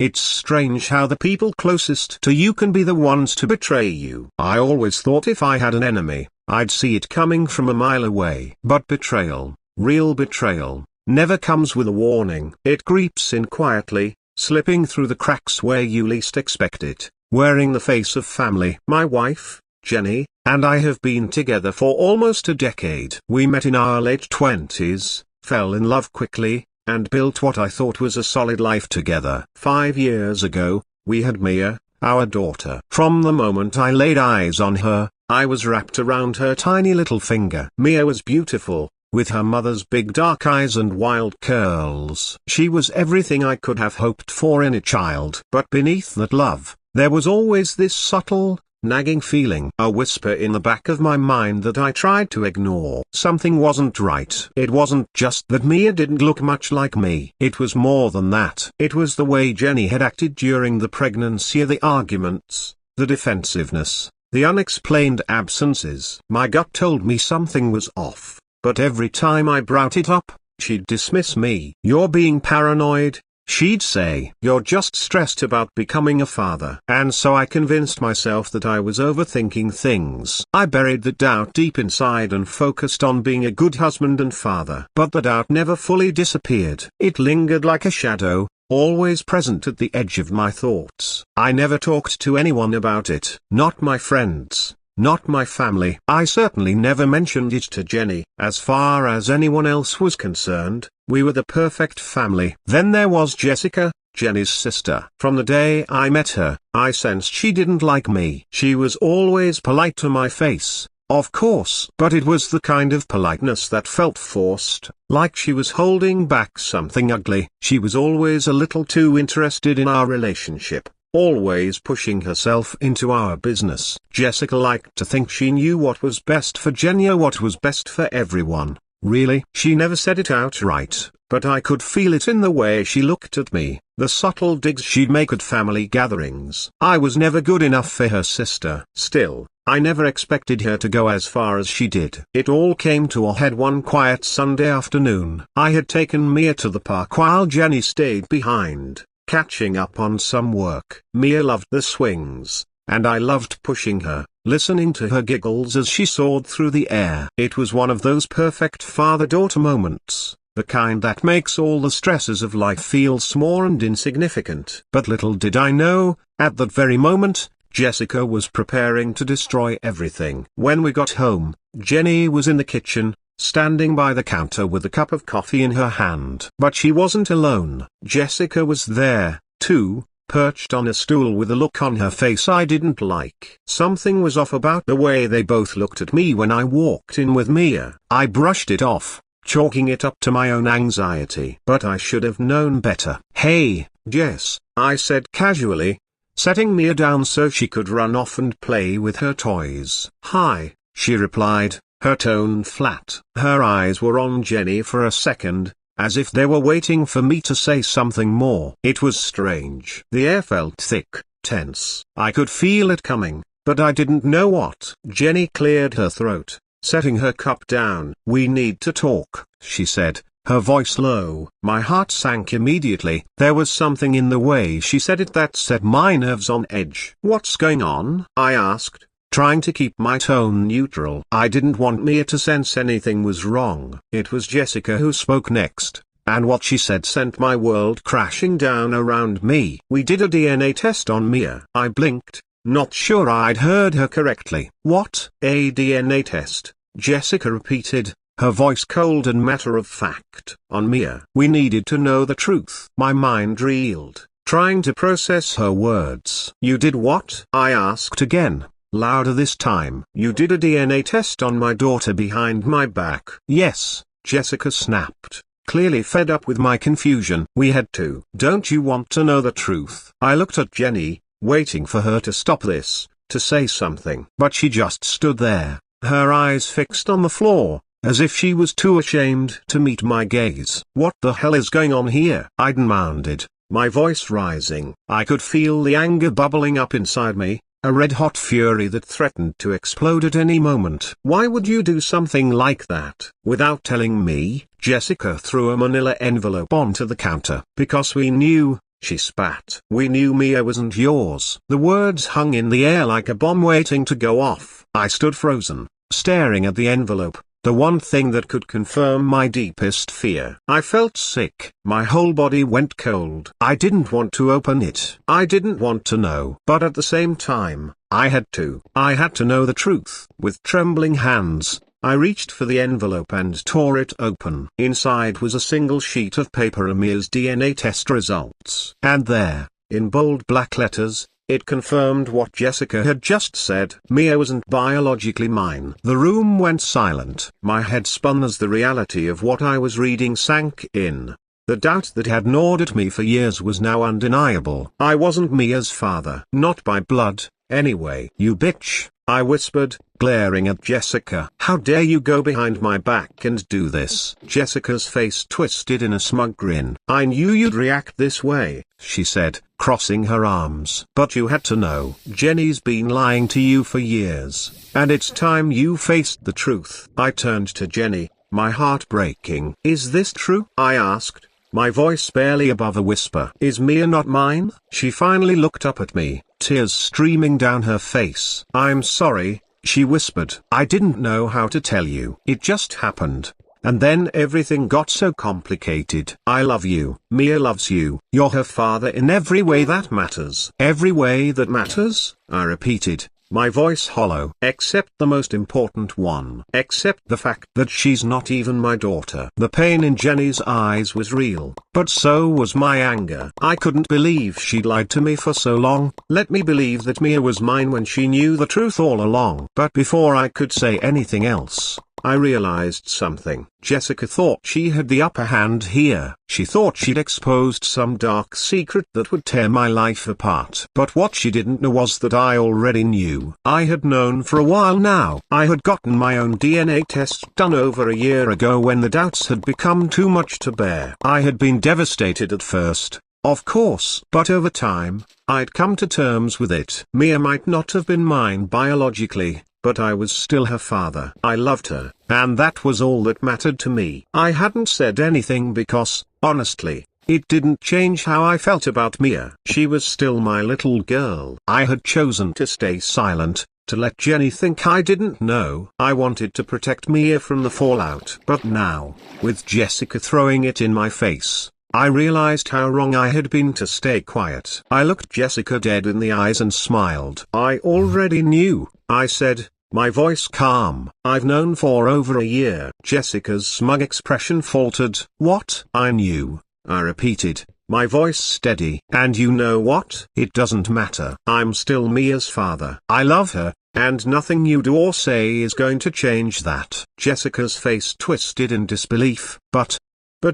It's strange how the people closest to you can be the ones to betray you. I always thought if I had an enemy, I'd see it coming from a mile away. But betrayal, real betrayal, never comes with a warning. It creeps in quietly, slipping through the cracks where you least expect it, wearing the face of family. My wife, Jenny, and I have been together for almost a decade. We met in our late 20s, fell in love quickly, and built what I thought was a solid life together. 5 years ago, we had Mia, our daughter. From the moment I laid eyes on her, I was wrapped around her tiny little finger. Mia was beautiful, with her mother's big dark eyes and wild curls. She was everything I could have hoped for in a child. But beneath that love, there was always this subtle, nagging feeling, a whisper in the back of my mind that I tried to ignore. Something wasn't right. It wasn't just that Mia didn't look much like me. It was more than that. It was the way Jenny had acted during the pregnancy, the arguments, the defensiveness, the unexplained absences. My gut told me something was off, but every time I brought it up, she'd dismiss me. "You're being paranoid," she'd say. "You're just stressed about becoming a father." And so I convinced myself that I was overthinking things. I buried the doubt deep inside and focused on being a good husband and father. But the doubt never fully disappeared. It lingered like a shadow, always present at the edge of my thoughts. I never talked to anyone about it. Not my friends. Not my family. I certainly never mentioned it to Jenny. As far as anyone else was concerned, we were the perfect family. Then there was Jessica, Jenny's sister. From the day I met her, I sensed she didn't like me. She was always polite to my face, of course, but it was the kind of politeness that felt forced, like she was holding back something ugly. She was always a little too interested in our relationship, always pushing herself into our business. Jessica liked to think she knew what was best for Jenny or what was best for everyone. Really? She never said it outright, but I could feel it in the way she looked at me, the subtle digs she'd make at family gatherings. I was never good enough for her sister. Still, I never expected her to go as far as she did. It all came to a head one quiet Sunday afternoon. I had taken Mia to the park while Jenny stayed behind, catching up on some work. Mia loved the swings, and I loved pushing her, listening to her giggles as she soared through the air. It was one of those perfect father-daughter moments, the kind that makes all the stresses of life feel small and insignificant. But little did I know, at that very moment, Jessica was preparing to destroy everything. When we got home, Jenny was in the kitchen, standing by the counter with a cup of coffee in her hand. But she wasn't alone. Jessica was there, too, perched on a stool with a look on her face I didn't like. Something was off about the way they both looked at me when I walked in with Mia. I brushed it off, chalking it up to my own anxiety. But I should have known better. "Hey, Jess," I said casually, setting Mia down so she could run off and play with her toys. "Hi," she replied, her tone flat. Her eyes were on Jenny for a second, as if they were waiting for me to say something more. It was strange. The air felt thick, tense. I could feel it coming, but I didn't know what. Jenny cleared her throat, setting her cup down. "We need to talk," she said, her voice low. My heart sank immediately. There was something in the way she said it that set my nerves on edge. "What's going on?" I asked, trying to keep my tone neutral. I didn't want Mia to sense anything was wrong. It was Jessica who spoke next, and what she said sent my world crashing down around me. "We did a DNA test on Mia." I blinked, not sure I'd heard her correctly. "What?" "A DNA test," Jessica repeated, her voice cold and matter-of-fact. "On Mia." We needed to know the truth. My mind reeled, trying to process her words. "You did what?" I asked again, louder this time. "You did a DNA test on my daughter behind my back." "Yes," Jessica snapped, clearly fed up with my confusion. "We had to." "Don't you want to know the truth?" I looked at Jenny, waiting for her to stop this, to say something. But she just stood there, her eyes fixed on the floor, as if she was too ashamed to meet my gaze. "What the hell is going on here?" I demanded, my voice rising. I could feel the anger bubbling up inside me, a red-hot fury that threatened to explode at any moment. "Why would you do something like that?" Without telling me, Jessica threw a manila envelope onto the counter. "Because we knew," she spat. We knew Mia wasn't yours. The words hung in the air like a bomb waiting to go off. I stood frozen, staring at the envelope, the one thing that could confirm my deepest fear. I felt sick. My whole body went cold. I didn't want to open it. I didn't want to know. But at the same time, I had to. I had to know the truth. With trembling hands, I reached for the envelope and tore it open. Inside was a single sheet of paper, Mia's DNA test results. And there, in bold black letters, it confirmed what Jessica had just said. Mia wasn't biologically mine. The room went silent. My head spun as the reality of what I was reading sank in. The doubt that had gnawed at me for years was now undeniable. I wasn't Mia's father. Not by blood, anyway. You bitch, I whispered, glaring at Jessica. How dare you go behind my back and do this? Jessica's face twisted in a smug grin. I knew you'd react this way, she said, crossing her arms. But you had to know. Jenny's been lying to you for years, and it's time you faced the truth. I turned to Jenny, my heart breaking. Is this true? I asked, my voice barely above a whisper. Is Mia not mine? She finally looked up at me, tears streaming down her face. I'm sorry, she whispered. I didn't know how to tell you. It just happened. And then everything got so complicated. I love you. Mia loves you. You're her father in every way that matters. Every way that matters? I repeated, my voice hollow. Except the most important one. Except the fact that she's not even my daughter. The pain in Jenny's eyes was real, but so was my anger. I couldn't believe she'd lied to me for so long. Let me believe that Mia was mine when she knew the truth all along. But before I could say anything else, I realized something. Jessica thought she had the upper hand here. She thought she'd exposed some dark secret that would tear my life apart. But what she didn't know was that I already knew. I had known for a while now. I had gotten my own DNA test done over a year ago when the doubts had become too much to bear. I had been devastated at first, of course. But over time, I'd come to terms with it. Mia might not have been mine biologically, but I was still her father. I loved her, and that was all that mattered to me. I hadn't said anything because, honestly, it didn't change how I felt about Mia. She was still my little girl. I had chosen to stay silent, to let Jenny think I didn't know. I wanted to protect Mia from the fallout. But now, with Jessica throwing it in my face, I realized how wrong I had been to stay quiet. I looked Jessica dead in the eyes and smiled. I already knew, I said, my voice calm. I've known for over a year. Jessica's smug expression faltered. What? I knew, I repeated, my voice steady. And you know what? It doesn't matter. I'm still Mia's father. I love her, and nothing you do or say is going to change that. Jessica's face twisted in disbelief. But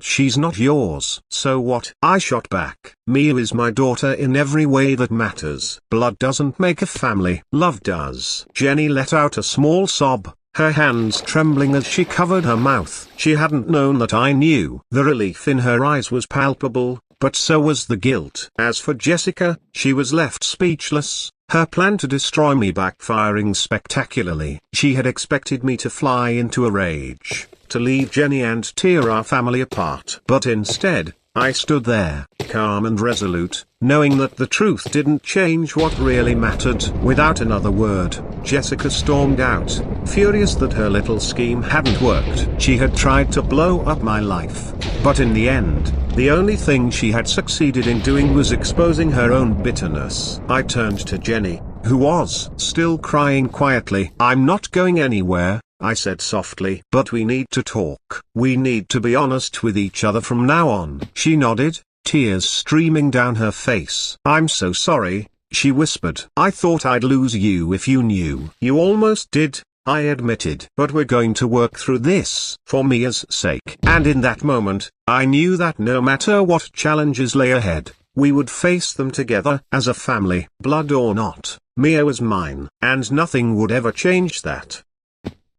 she's not yours. So what? I shot back. Mia is my daughter in every way that matters. Blood doesn't make a family. Love does. Jenny let out a small sob, her hands trembling as she covered her mouth. She hadn't known that I knew. The relief in her eyes was palpable, but so was the guilt. As for Jessica, she was left speechless. Her plan to destroy me backfiring spectacularly. She had expected me to fly into a rage, to leave Jenny and tear our family apart. But instead, I stood there, calm and resolute, knowing that the truth didn't change what really mattered. Without another word, Jessica stormed out, furious that her little scheme hadn't worked. She had tried to blow up my life, but in the end, the only thing she had succeeded in doing was exposing her own bitterness. I turned to Jenny, who was still crying quietly. I'm not going anywhere, I said softly. But we need to talk. We need to be honest with each other from now on. She nodded, tears streaming down her face. I'm so sorry, she whispered. I thought I'd lose you if you knew. You almost did, I admitted. But we're going to work through this, for Mia's sake. And in that moment, I knew that no matter what challenges lay ahead, we would face them together, as a family. Blood or not, Mia was mine, and nothing would ever change that.